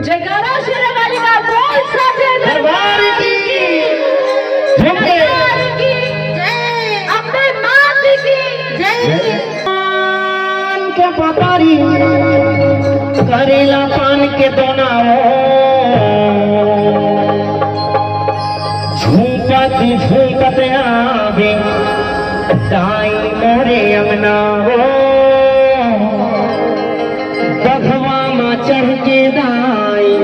जयकारा शेरावाली का बोल साचे दरबार की दरबार की जय, अपने मात की जय। पान के पतारी करेला पान के दोनाओ झूमती झूमते आवे दाई मोरे अंगनाओ बघवा माँ चढ़ के दाई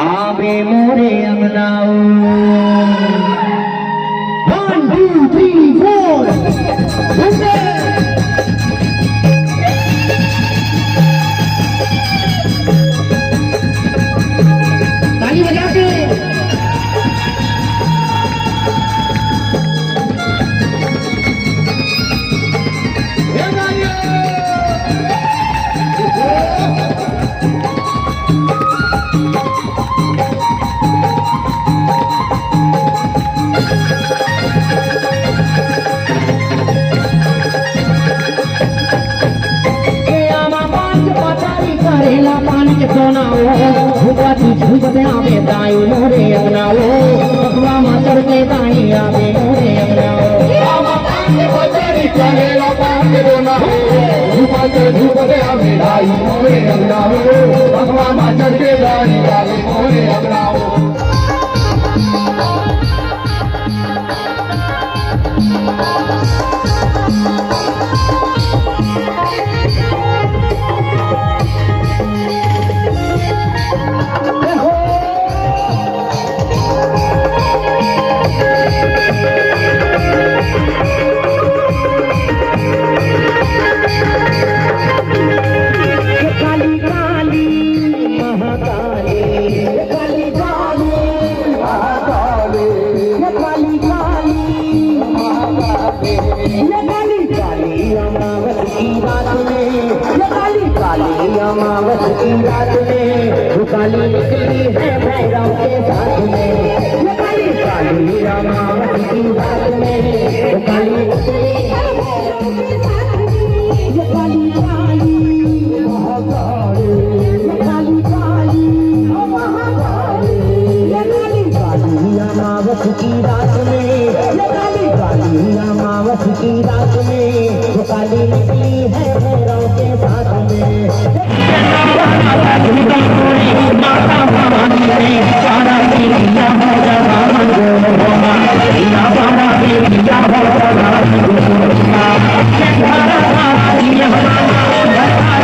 आवे मोरे अंगनाओ 1 2 3 4 ताली बजा के करेला पान के सोनाओ झूमती झूमते आवे दाई मोरे अंगनाओ बघवा माँ चढ़ के दाई आवे मोरे अंगनाओ करेला पान के दोनाओ झूमते झूमते आवे दाई मोरे अंगनाओ बघवा माँ चढ़ के दाई आवे मोरे अंगनाओ अमावस की रात में काली निकली है भैरव के साथ में काली काली अमावस की रात में काली निकली है भैरव के साथ में काली काली महाकाली काली काली महाकाली काली काली अमावस की रात में काली काली अमावस की रात में काली निकली है भैरव के साथ में माता भवानी ने सारा दिया हो जगा मंगोमा या बाबा दिया हो जगा मंगोमा सारा दिया हो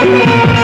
Thank you.